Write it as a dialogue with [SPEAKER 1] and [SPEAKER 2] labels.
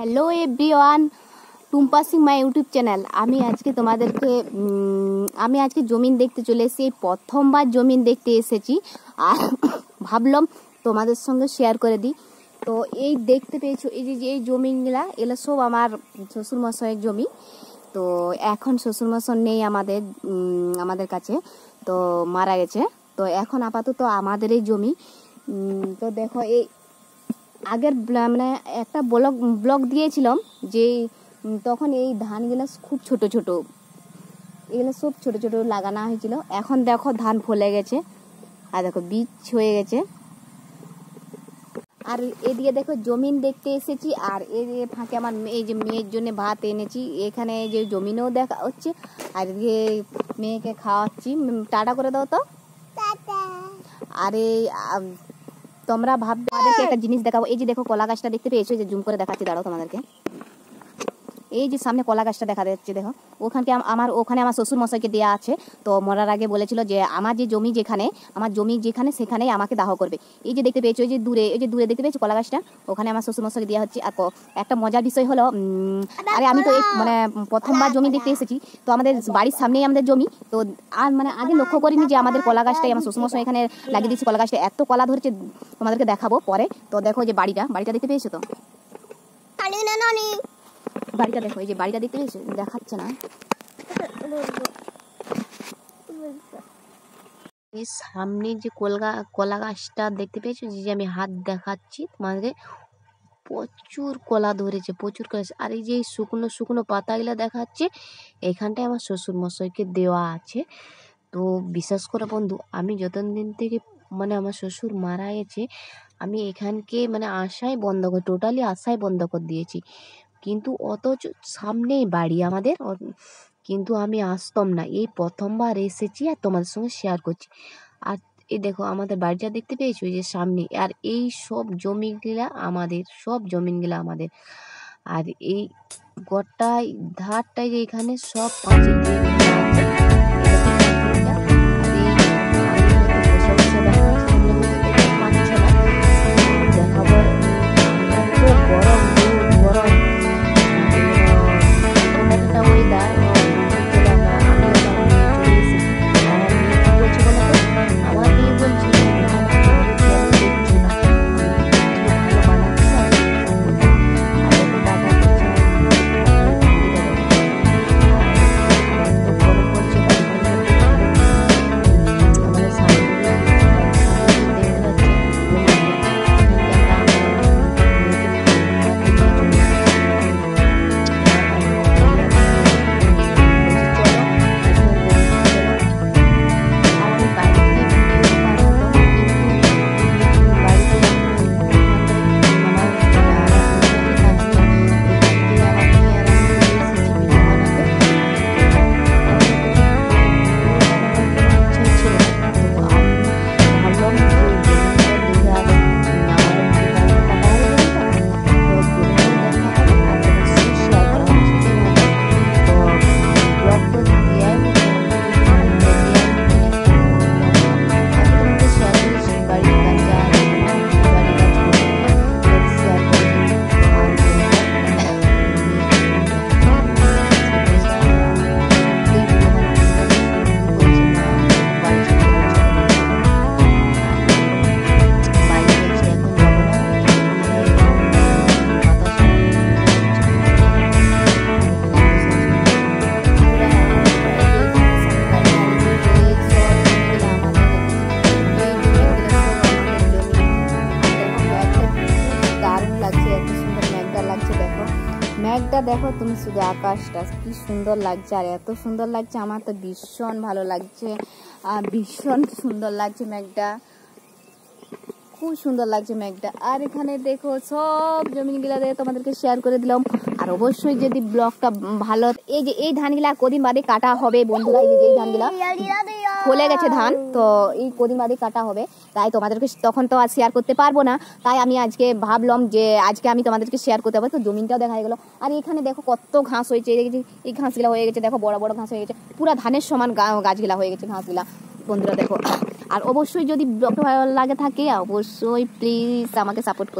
[SPEAKER 1] Hello everyone, Tumpa Singh my YouTube channel. আমি আজকে জমিন দেখতে চলে এসেছি। প্রথমবার জমিন দেখতে এসেছি আর ভাবলাম তোমাদের সঙ্গে শেয়ার করে দিই। তো এই দেখতে পেয়েছো এই জমিনগুলা, এগুলো সব আমার শ্বশুরমশাইয়ের জমি। তো এখন শ্বশুরমশাই নেই আমাদের কাছে, তো মারা গেছে। তো এখন আপাতত আমাদের এই জমি। তো দেখো, এই আগের মানে একটা ব্লগ দিয়েছিলাম যে তখন এই ধানগুলো খুব ছোট ছোট, এগুলো সব ছোট ছোট লাগানো হয়েছিল। এখন দেখো ধান ফলে গেছে আর দেখো বীজ হয়ে গেছে। আর এদিকে দেখো জমিন দেখতে এসেছি, আর এর ফাঁকে আমার এই যে মেয়ের জন্য ভাত এনেছি। এখানে যে জমিনেও দেখা হচ্ছে আর এদিকে মেয়েকে খাওয়াচ্ছি। টাটা করে দাও তো। আরে তোমরা ভাববে তোমাদেরকে একটা জিনিস দেখাবো। এই যে দেখো কলা গাছটা দেখতে পেয়েছো, যে জুম করে দেখাচ্ছি, দাঁড়াও তোমাদেরকে। এই যে সামনে কলা গাছটা দেখা যাচ্ছে, দেখো ওখানে আমার শ্বশুর মশাইকে দেওয়া আছে। তো মরার আগে বলেছিল যে আমার জমি যেখানে সেখানেই আমাকে দাহ করবে। এই যে দেখতে পেয়েছো, এই যে দূরে দেখতে পেয়েছো কলা গাছটা, ওখানে আমার শ্বশুর মশাইকে দেওয়া হচ্ছে। আর একটা মজার বিষয় হলো, আরে আমি তো মানে প্রথমবার জমি দেখতে এসেছি। তো আমাদের বাড়ির সামনেই আমাদের জমি। তো আর মানে আগে লক্ষ্য করিনি যে আমাদের কলা গাছটাই আমার শ্বশুর মশাই এখানে লাগিয়ে দিয়েছে। কলা গাছটা এত কলা ধরেছে, তোমাদেরকে দেখাবো পরে। তো দেখো যে বাড়িটা দেখতে পেয়েছো তো, বাড়িটা দেখো, এই যে বাড়িটা দেখতে পেয়েছো, দেখাচ্ছে না। এই সামনে যে কলা গাছটা দেখতে পেয়েছো, যে আমি হাত দেখাচ্ছি তোমাদেরকে, প্রচুর কলা ধরেছে, প্রচুর কলা। আর এই যে শুকনো শুকনো পাতাগুলো দেখাচ্ছে, এখানটায় আমার শ্বশুর মশাইকে দেওয়া আছে। তো বিশ্বাস করে বন্ধু, আমি যতদিন থেকে মানে আমার শ্বশুর মারা গেছে, আমি এখানকে মানে টোটালি আশাই বন্ধ করে দিয়েছি। কিন্তু অথচ সামনেই বাড়ি আমাদের, কিন্তু আমি আসতাম না। এই প্রথমবার এসেছি আর তোমাদের সঙ্গে শেয়ার করছি। আর এই দেখো আমাদের বাড়িটা দেখতে পেয়েছো, এই যে সামনে। আর এই সব জমিগুলা আমাদের। আর এই গোটাই ধারটাই যে এখানে সব পাঁচিল দিয়ে ঘেরা আছে। মেঘটা দেখো তুমি, শুধু আকাশটা কি সুন্দর লাগছে, আর এত সুন্দর লাগছে, আমার তো ভীষণ ভালো লাগছে। আর ভীষণ সুন্দর লাগছে মেঘটা, খুব সুন্দর লাগছে মেঘটা। আর এখানে দেখো সব জমিনগুলা তোমাদেরকে শেয়ার করে দিলাম। আর অবশ্যই যদি ব্লগটা ভালো, এই ধানগুলা কদিন বাদে কাটা হবে বন্ধুরা। এই ধানগুলা ফলে গেছে ধান, তো এই কদিন বাদে কাটা হবে। তাই তোমাদেরকে তখন তো আর শেয়ার করতে পারবো না। তাই আমি আজকে ভাবলাম যে আজকে আমি তোমাদেরকে শেয়ার করতে পারবো। তো জমিনটাও দেখা গেলো। আর এখানে দেখো কত ঘাস হয়েছে, এই ঘাসগুলা হয়ে গেছে, দেখো বড় বড় ঘাস হয়ে গেছে, পুরা ধানের সমান গাছগুলা হয়ে গেছে ঘাসগুলা বন্ধুরা দেখো। আর অবশ্যই যদি ব্লগটা ভালো লাগে থাকে, অবশ্যই প্লিজ আমাকে সাপোর্ট করো।